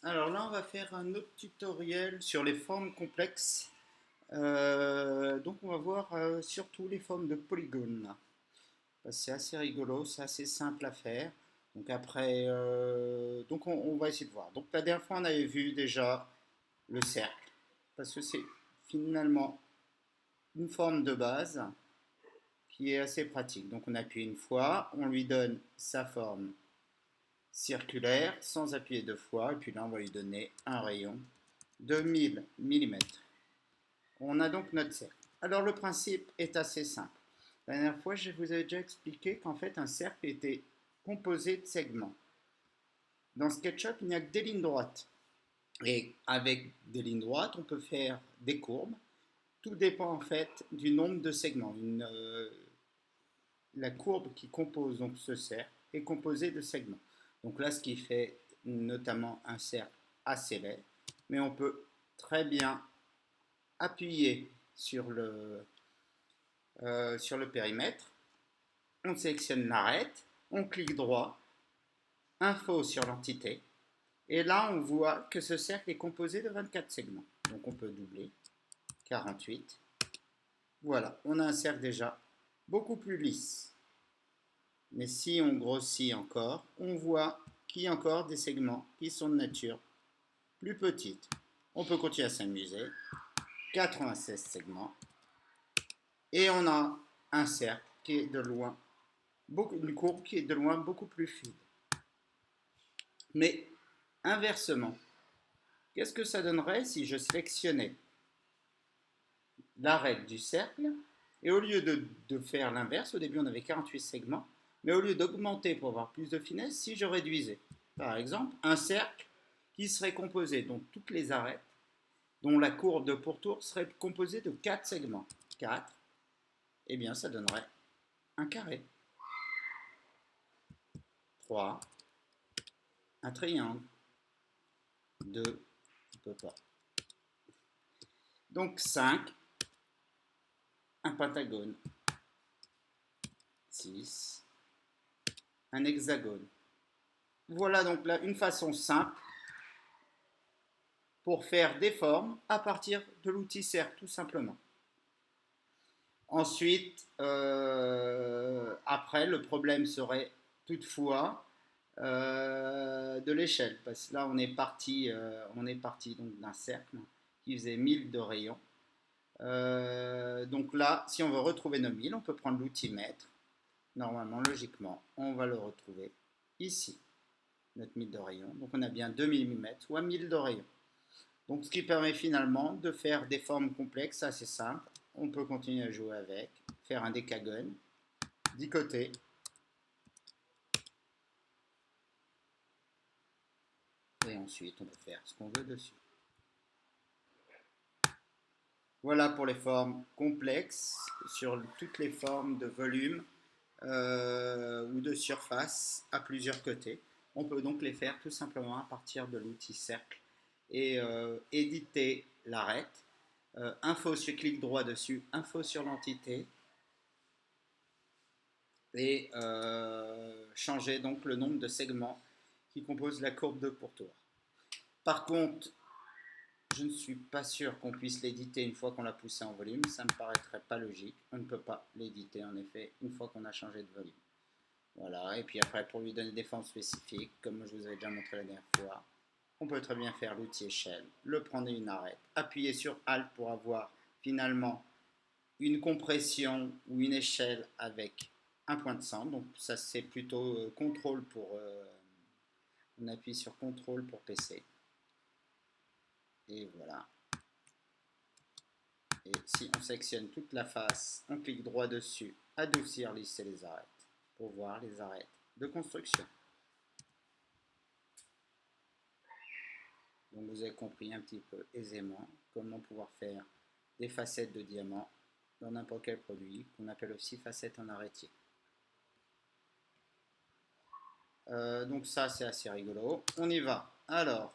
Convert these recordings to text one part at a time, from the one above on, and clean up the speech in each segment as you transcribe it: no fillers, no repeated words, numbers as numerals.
Alors là, on va faire un autre tutoriel sur les formes complexes. Donc on va voir surtout les formes de polygones là. C'est assez rigolo, c'est assez simple à faire. Donc après, on va essayer de voir. Donc la dernière fois, on avait vu déjà le cercle, parce que c'est finalement une forme de base qui est assez pratique. Donc on appuie une fois, on lui donne sa forme circulaire sans appuyer deux fois, et puis là on va lui donner un rayon de 1000 mm. On a donc notre cercle. Alors le principe est assez simple. La dernière fois, je vous avais déjà expliqué qu'en fait un cercle était composé de segments. Dans SketchUp, il n'y a que des lignes droites. Et avec des lignes droites, on peut faire des courbes. Tout dépend en fait du nombre de segments. La courbe qui compose donc ce cercle est composée de segments. Donc là, ce qui fait notamment un cercle assez laid, mais on peut très bien appuyer sur le périmètre, on sélectionne l'arête, on clique droit, info sur l'entité, et là on voit que ce cercle est composé de 24 segments. Donc on peut doubler, 48. Voilà, on a un cercle déjà beaucoup plus lisse. Mais si on grossit encore, on voit qu'il y a encore des segments qui sont de nature plus petite. On peut continuer à s'amuser. 96 segments. Et on a un cercle qui est de loin une courbe qui est de loin beaucoup plus fine. Mais inversement, qu'est-ce que ça donnerait si je sélectionnais l'arête du cercle et au lieu de faire l'inverse, au début on avait 48 segments, mais au lieu d'augmenter pour avoir plus de finesse, si je réduisais, par exemple, un cercle qui serait composé, donc toutes les arêtes, dont la courbe de pourtour serait composée de 4 segments. 4, eh bien ça donnerait un carré. 3, un triangle. 2, on ne peut pas. Donc 5, un pentagone. 6, un hexagone. Voilà donc là une façon simple pour faire des formes à partir de l'outil cercle tout simplement. Ensuite, après, le problème serait toutefois de l'échelle, parce que là on est parti donc d'un cercle qui faisait 1000 de rayon. Donc là, si on veut retrouver nos 1000, on peut prendre l'outil mètre. Normalement, logiquement, on va le retrouver ici, notre 1000 de rayon. Donc on a bien 2000 mm, soit 1000 de rayon. Donc ce qui permet finalement de faire des formes complexes assez simples. On peut continuer à jouer avec, faire un décagone, 10 côtés. Et ensuite, on peut faire ce qu'on veut dessus. Voilà pour les formes complexes, sur toutes les formes de volume ou de surface à plusieurs côtés. On peut donc les faire tout simplement à partir de l'outil cercle et éditer l'arête. Info sur clic droit dessus, info sur l'entité et changer donc le nombre de segments qui composent la courbe de pourtour. Par contre, je ne suis pas sûr qu'on puisse l'éditer une fois qu'on l'a poussé en volume, ça ne me paraîtrait pas logique. On ne peut pas l'éditer en effet une fois qu'on a changé de volume. Voilà, et puis après pour lui donner des formes spécifiques, comme je vous avais déjà montré la dernière fois, on peut très bien faire l'outil échelle, le prendre une arête, appuyer sur Alt pour avoir finalement une compression ou une échelle avec un point de centre. Donc ça c'est plutôt contrôle pour... on appuie sur contrôle pour PC. Et voilà. Et si on sélectionne toute la face, on clique droit dessus, adoucir, lisser les arêtes, pour voir les arêtes de construction. Donc vous avez compris un petit peu aisément comment pouvoir faire des facettes de diamant dans n'importe quel produit, qu'on appelle aussi facettes en arêtier. Donc ça c'est assez rigolo. On y va. Alors,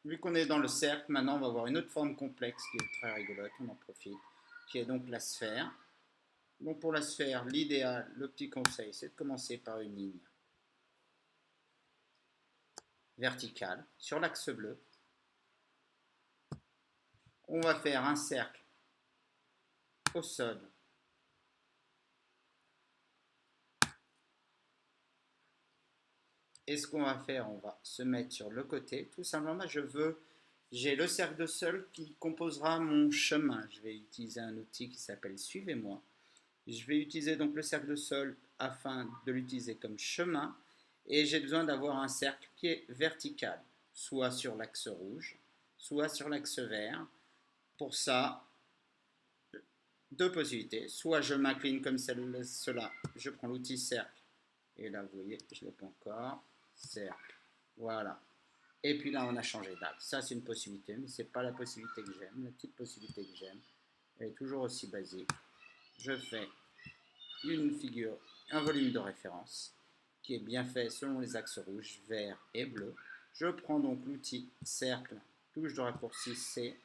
vu qu'on est dans le cercle, maintenant on va voir une autre forme complexe qui est très rigolote, on en profite, qui est donc la sphère. Donc pour la sphère, l'idéal, le petit conseil, c'est de commencer par une ligne verticale sur l'axe bleu. On va faire un cercle au sol. Et ce qu'on va faire, on va se mettre sur le côté. Tout simplement, j'ai le cercle de sol qui composera mon chemin. Je vais utiliser un outil qui s'appelle Suivez-moi. Je vais utiliser donc le cercle de sol afin de l'utiliser comme chemin. Et j'ai besoin d'avoir un cercle qui est vertical, soit sur l'axe rouge, soit sur l'axe vert. Pour ça, deux possibilités. Soit je m'incline comme cela, je prends l'outil cercle. Et là, vous voyez, je ne l'ai pas encore. Cercle. Voilà. Et puis là, on a changé d'axe. Ça, c'est une possibilité, mais ce n'est pas la possibilité que j'aime. La petite possibilité que j'aime, elle est toujours aussi basique. Je fais une figure, un volume de référence qui est bien fait selon les axes rouge, vert et bleu. Je prends donc l'outil cercle, touche de raccourci C,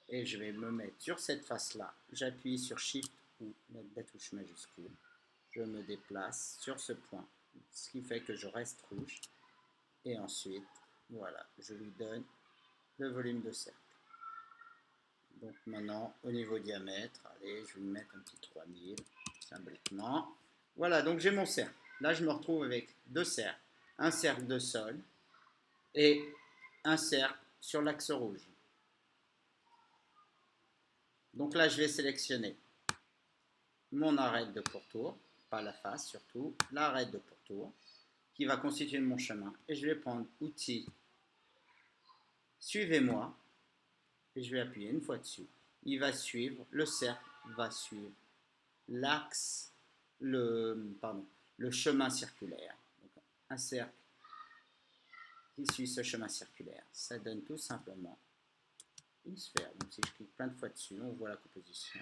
et je vais me mettre sur cette face-là. J'appuie sur Shift ou la touche majuscule. Je me déplace sur ce point, ce qui fait que je reste rouge. Et ensuite, voilà, je lui donne le volume de cercle. Donc maintenant, au niveau diamètre, allez, je vais lui mettre un petit 3000, symboliquement. Voilà, donc j'ai mon cercle. Là, je me retrouve avec deux cercles. Un cercle de sol et un cercle sur l'axe rouge. Donc là, je vais sélectionner mon arête de pourtour, pas la face surtout, l'arête de pourtour, qui va constituer mon chemin. Et je vais prendre outil, suivez-moi, et je vais appuyer une fois dessus. Il va suivre, le cercle va suivre l'axe, le chemin circulaire. Donc, un cercle qui suit ce chemin circulaire. Ça donne tout simplement une sphère. Donc si je clique plein de fois dessus, on voit la composition.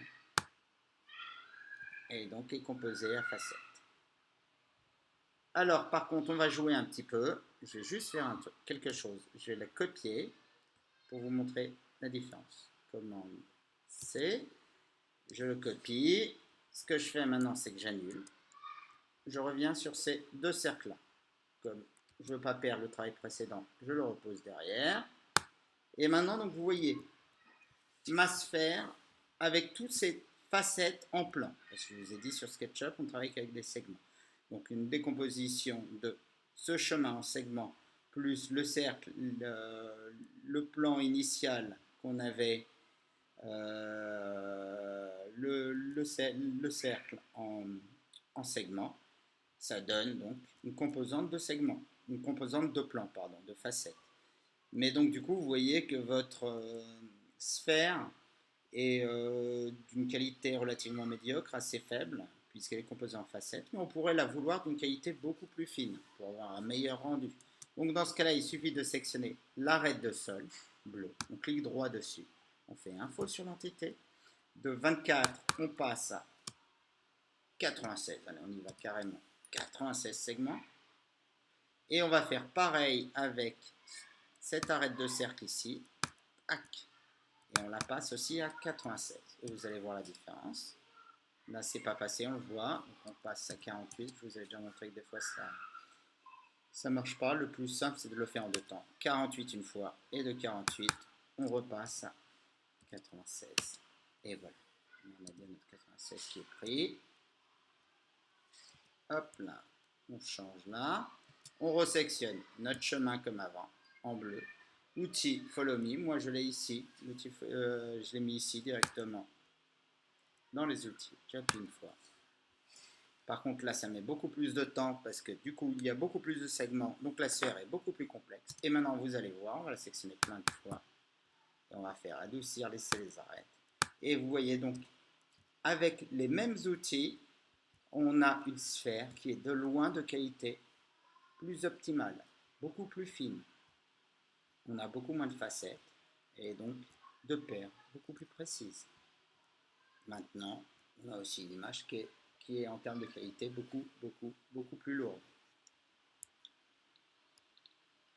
Et donc est composée à facettes. Alors par contre, on va jouer un petit peu. Je vais juste faire quelque chose. Je vais la copier pour vous montrer la différence. Commande C, je le copie. Ce que je fais maintenant, c'est que j'annule. Je reviens sur ces deux cercles-là. Comme je ne veux pas perdre le travail précédent, je le repose derrière. Et maintenant, donc, vous voyez ma sphère avec toutes ces facettes en plan. Parce que je vous ai dit sur SketchUp, on travaille avec des segments. Donc une décomposition de ce chemin en segments, plus le cercle, le plan initial qu'on avait, le cercle en segments, ça donne donc une composante de segments, une composante de plan, pardon, de facettes. Mais donc du coup, vous voyez que votre sphère est d'une qualité relativement médiocre, assez faible, puisqu'elle est composée en facettes, mais on pourrait la vouloir d'une qualité beaucoup plus fine, pour avoir un meilleur rendu. Donc dans ce cas-là, il suffit de sectionner l'arête de sol, bleu, on clique droit dessus, on fait info sur l'entité, de 24, on passe à 96, allez, on y va carrément, 96 segments, et on va faire pareil avec cette arête de cercle ici, et on la passe aussi à 96. Et vous allez voir la différence. Là, c'est pas passé, on le voit. Donc on passe à 48. Je vous ai déjà montré que des fois, ça marche pas. Le plus simple, c'est de le faire en deux temps. 48 une fois, et de 48, on repasse à 96. Et voilà. On a bien notre 96 qui est pris. Hop là, on change là. On resectionne notre chemin comme avant, en bleu. Outil Follow Me, moi je l'ai ici. Je l'ai mis ici directement dans les outils. J'appuie une fois. Par contre là, ça met beaucoup plus de temps parce que du coup, il y a beaucoup plus de segments. Donc la sphère est beaucoup plus complexe. Et maintenant, vous allez voir, on va la sectionner plein de fois. Et on va faire adoucir, laisser les arêtes. Et vous voyez donc, avec les mêmes outils, on a une sphère qui est de loin de qualité plus optimale, beaucoup plus fine. On a beaucoup moins de facettes et donc de paires beaucoup plus précises. Maintenant, on a aussi une image qui est en termes de qualité beaucoup plus lourde.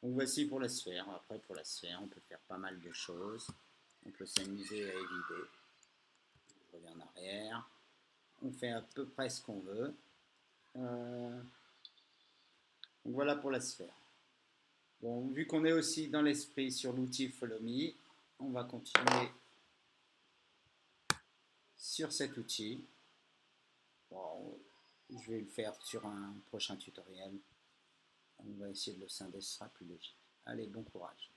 Donc voici pour la sphère. Après, pour la sphère, on peut faire pas mal de choses. On peut s'amuser à évider. Je reviens en arrière. On fait à peu près ce qu'on veut. Donc voilà pour la sphère. Bon, vu qu'on est aussi dans l'esprit sur l'outil Follow Me, on va continuer sur cet outil. Bon, je vais le faire sur un prochain tutoriel. On va essayer de le scinder, ce sera plus logique. Allez, bon courage.